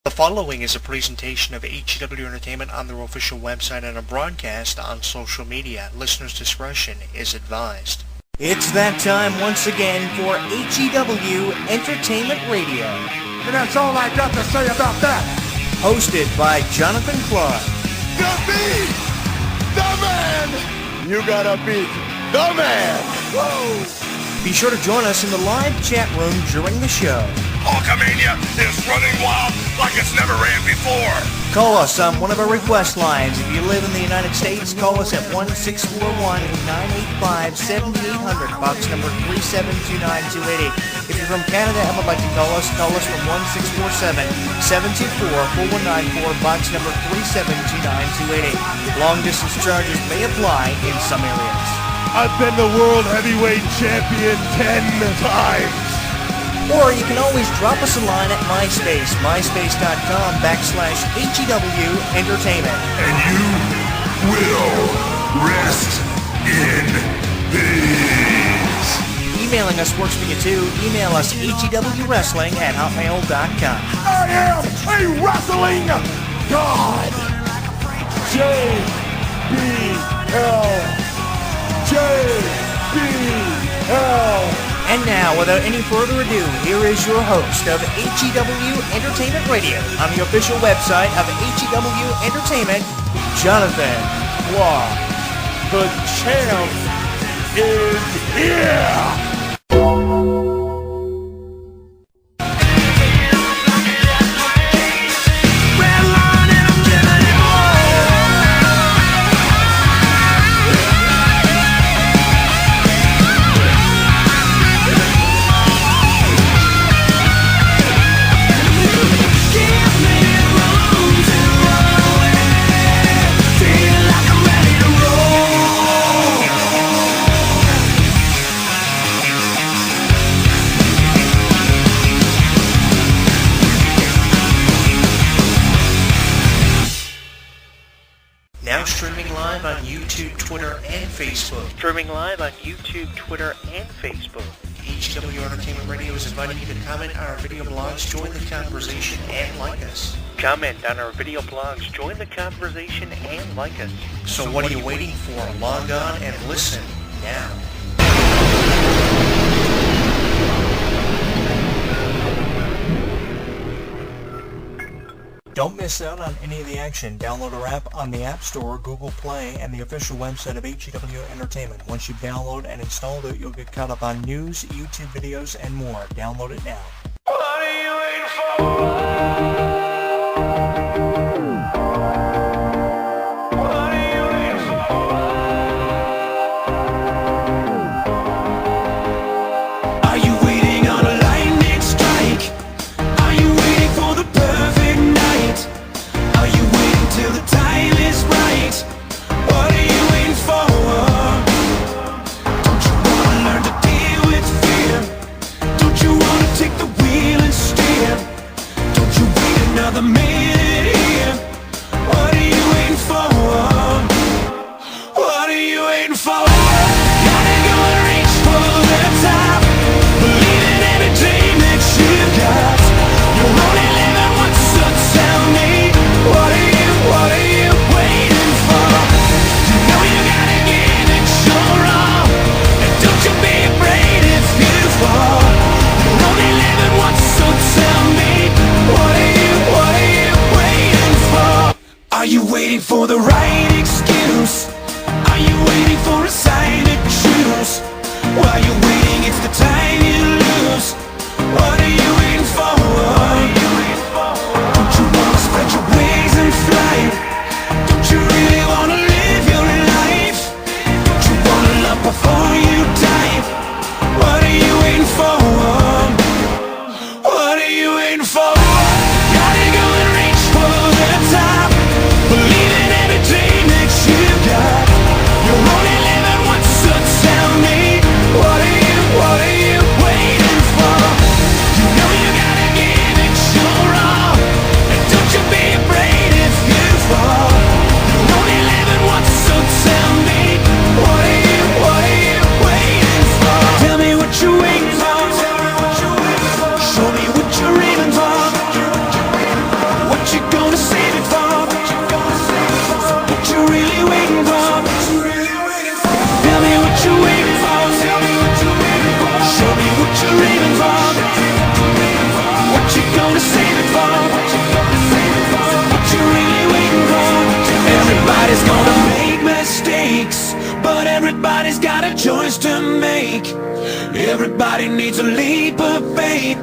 The following is a presentation of HEW Entertainment on their official website and a broadcast on social media. Listeners' discretion is advised. It's that time once again for HEW Entertainment Radio. And that's all I got to say about that. Hosted by Jonathan Clarke. The beat! The man! You gotta beat the man! Whoa! Be sure to join us in the live chat room during the show. Hulkamania is running wild like it's never ran before. Call us on one of our request lines. If you live in the United States, call us at 1-641-985-7800, box number 3729280. If you're from Canada and would like to call us from 1-647-724-4194, box number 3729280. Long distance charges may apply in some areas. I've been the world heavyweight champion 10 times. Or you can always drop us a line at MySpace, myspace.com/HEW Entertainment. And you will rest in peace. Emailing us works for you too. Email us hewwrestling@hotmail.com. I am a wrestling god. JBL. And now, without any further ado, here is your host of HEW Entertainment Radio on the official website of HEW Entertainment, Jonathan Clarke. The champ is here. Now streaming live on YouTube, Twitter, and Facebook. HEW Entertainment Radio is inviting you to comment on our video blogs, join the conversation, and like us. So what are you waiting for? Log on and listen now. Don't miss out on any of the action. Download our app on the App Store, Google Play, and the official website of HEW Entertainment. Once you download and install it, you'll get caught up on news, YouTube videos, and more. Download it now. What are you waiting for? What are you waiting for? Are you waiting on a lightning strike? Are you waiting for the perfect night? Are you waiting till the time is right? What are you waiting for? Don't you wanna learn to deal with fear? Don't you wanna take the wheel and steer? Don't you wait but everybody's got a choice to make. Everybody needs a leap of faith.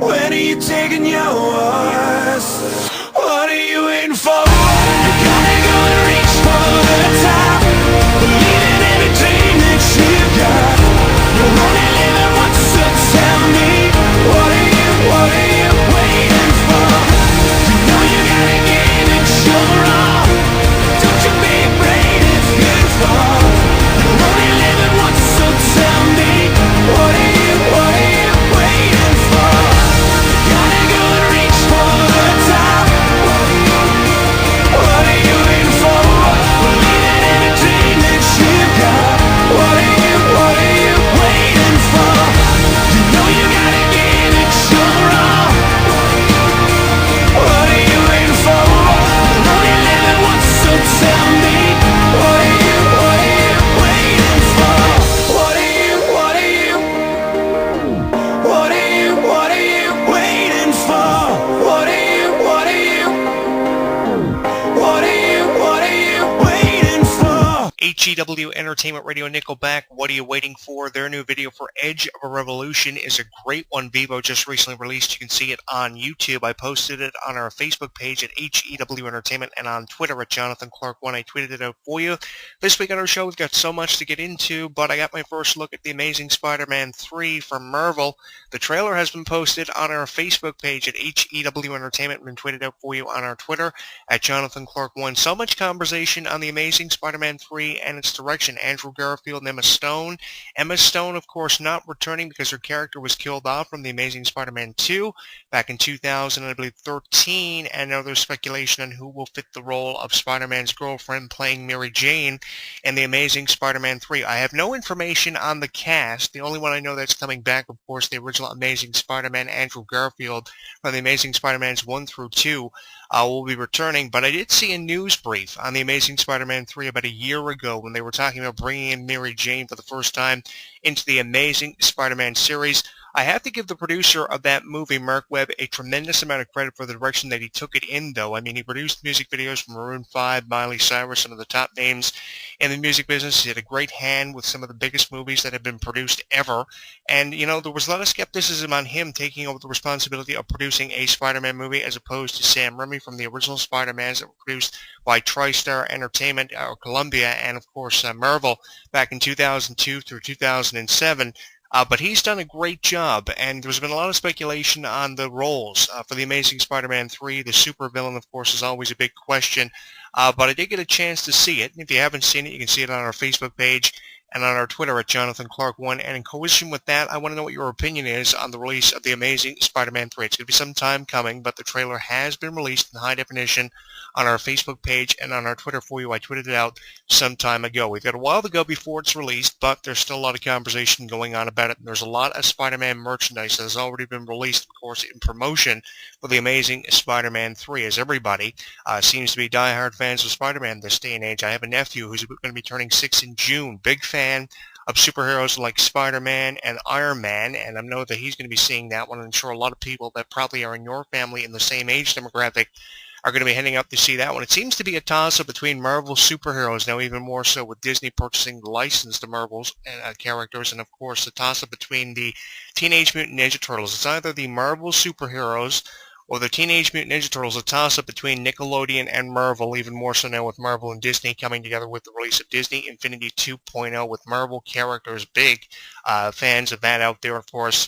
Where are you taking yours? What are you waiting for? You're gonna go and reach for the top. Believe in everything that you've got. You're only living once, so tell me, what are you waiting for? You know you gotta give it your all. Don't you be afraid it's beautiful. You're only living once, so tell me, what are you waiting for? You gotta go and reach for the top. What are you waiting for? Believe in everything that you've got. What are you waiting for? You know you gotta give it your all. What are you waiting for? You're only living once, so tell me, what are you waiting for? What are you waiting for? What are you waiting for? HEW Entertainment Radio Nickelback, What Are You Waiting For? Their new video for Edge of a Revolution is a great one. Vivo just recently released. You can see it on YouTube. I posted it on our Facebook page at HEW Entertainment and on Twitter at Jonathan Clarke 1. I tweeted it out for you. This week on our show, we've got so much to get into, but I got my first look at The Amazing Spider-Man 3 from Marvel. The trailer has been posted on our Facebook page at HEW Entertainment and been tweeted out for you on our Twitter at Jonathan Clarke 1. So much conversation on The Amazing Spider-Man 3 and its direction. Andrew Garfield and Emma Stone. Emma Stone, of course, not returning because her character was killed off from The Amazing Spider-Man 2 back in 2013, and now there's speculation on who will fit the role of Spider-Man's girlfriend playing Mary Jane in The Amazing Spider-Man 3. I have no information on the cast. The only one I know that's coming back, of course, the original Amazing Spider-Man, Andrew Garfield, from The Amazing Spider-Mans 1 through 2. Will be returning, but I did see a news brief on The Amazing Spider-Man 3 about a year ago when they were talking about bringing in Mary Jane for the first time into the Amazing Spider-Man series. I have to give the producer of that movie, Mark Webb, a tremendous amount of credit for the direction that he took it in, though. I mean, he produced music videos for Maroon 5, Miley Cyrus, some of the top names in the music business. He had a great hand with some of the biggest movies that have been produced ever. And, you know, there was a lot of skepticism on him taking over the responsibility of producing a Spider-Man movie as opposed to Sam Raimi from the original Spider-Mans that were produced by TriStar Entertainment, or Columbia, and, of course, Marvel back in 2002 through 2007. But he's done a great job, and there's been a lot of speculation on the roles for The Amazing Spider-Man 3. The supervillain, of course, is always a big question, but I did get a chance to see it. If you haven't seen it, you can see it on our Facebook page and on our Twitter at Jonathan Clarke 1. And in coalition with that, I want to know what your opinion is on the release of The Amazing Spider-Man 3. It's going to be some time coming, but the trailer has been released in high definition on our Facebook page and on our Twitter for you. I tweeted it out some time ago. We've got a while to go before it's released, but there's still a lot of conversation going on about it. There's a lot of Spider-Man merchandise that has already been released, of course, in promotion for The Amazing Spider-Man 3, as everybody seems to be diehard fans of Spider-Man this day and age. I have a nephew who's going to be turning 6 in June. Big fan of superheroes like Spider-Man and Iron Man, and I know that he's going to be seeing that one. I'm sure a lot of people that probably are in your family in the same age demographic are going to be heading up to see that one. It seems to be a toss-up between Marvel superheroes, now even more so with Disney purchasing the license to Marvel's characters, and of course the toss-up between the Teenage Mutant Ninja Turtles. It's either the Marvel superheroes or the Teenage Mutant Ninja Turtles, a toss-up between Nickelodeon and Marvel, even more so now with Marvel and Disney coming together with the release of Disney Infinity 2.0 with Marvel characters. Big fans of that out there, of course.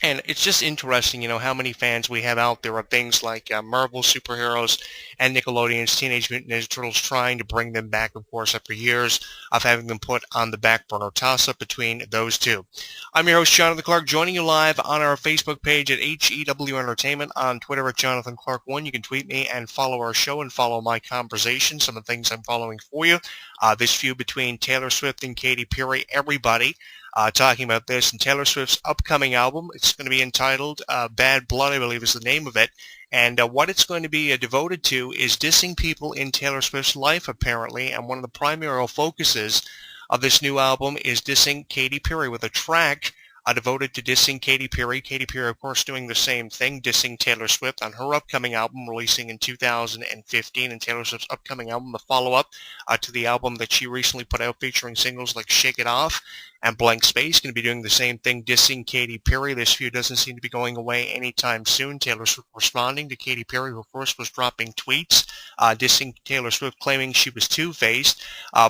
And it's just interesting, you know, how many fans we have out there of things like Marvel superheroes and Nickelodeon's Teenage Mutant Ninja Turtles, trying to bring them back, of course, after years of having them put on the back burner. Toss-up between those two. I'm your host, Jonathan Clarke, joining you live on our Facebook page at HEW Entertainment, on Twitter at Jonathan Clarke 1. You can tweet me and follow our show and follow my conversation, some of the things I'm following for you. This feud between Taylor Swift and Katy Perry, everybody talking about this, and Taylor Swift's upcoming album. It's going to be entitled Bad Blood, I believe is the name of it. And what it's going to be devoted to is dissing people in Taylor Swift's life, apparently. And one of the primary focuses of this new album is dissing Katy Perry with a track devoted to dissing Katy Perry. Katy Perry, of course, doing the same thing, dissing Taylor Swift on her upcoming album releasing in 2015, and Taylor Swift's upcoming album, the follow-up to the album that she recently put out featuring singles like Shake It Off and Blank Space. Going to be doing the same thing, dissing Katy Perry. This feud doesn't seem to be going away anytime soon. Taylor Swift responding to Katy Perry, who first was dropping tweets, dissing Taylor Swift, claiming she was two-faced.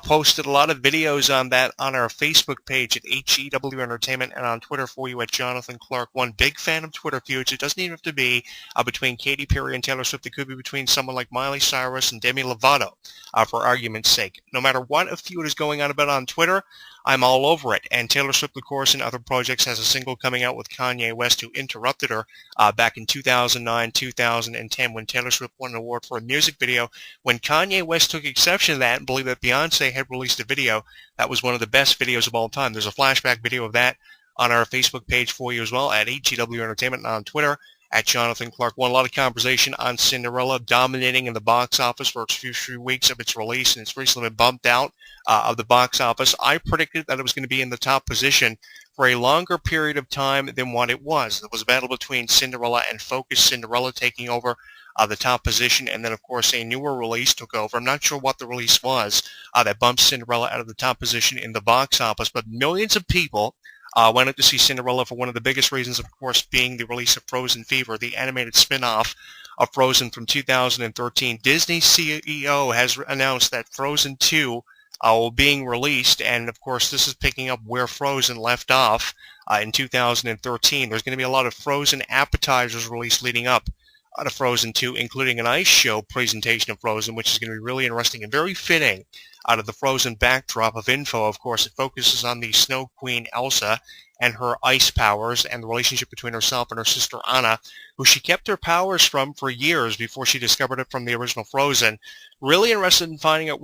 Posted a lot of videos on that on our Facebook page at HEW Entertainment and on Twitter for you at Jonathan Clarke. One big fan of Twitter feuds. It doesn't even have to be between Katy Perry and Taylor Swift. It could be between someone like Miley Cyrus and Demi Lovato, for argument's sake. No matter what a feud is going on about on Twitter, I'm all over it. And Taylor Swift, of course, in other projects has a single coming out with Kanye West, who interrupted her back in 2009, 2010, when Taylor Swift won an award for a music video. When Kanye West took exception to that and believed that Beyonce had released a video that was one of the best videos of all time. There's a flashback video of that on our Facebook page for you as well at HEW Entertainment and on Twitter at Jonathan Clarke. Won a lot of conversation on Cinderella, dominating in the box office for its few weeks of its release, and it's recently been bumped out of the box office. I predicted that it was going to be in the top position for a longer period of time than what it was. There was a battle between Cinderella and Focus. Cinderella taking over the top position, and then, of course, a newer release took over. I'm not sure what the release was that bumped Cinderella out of the top position in the box office, but millions of people went out to see Cinderella for one of the biggest reasons, of course, being the release of Frozen Fever, the animated spin-off of Frozen from 2013. Disney's CEO has announced that Frozen 2 being released, and of course this is picking up where Frozen left off in 2013. There's going to be a lot of Frozen appetizers released leading up to Frozen 2, including an ice show presentation of Frozen, which is going to be really interesting and very fitting out of the Frozen backdrop of info. Of course, it focuses on the Snow Queen Elsa and her ice powers and the relationship between herself and her sister Anna, who she kept her powers from for years before she discovered it from the original Frozen. Really interested in finding out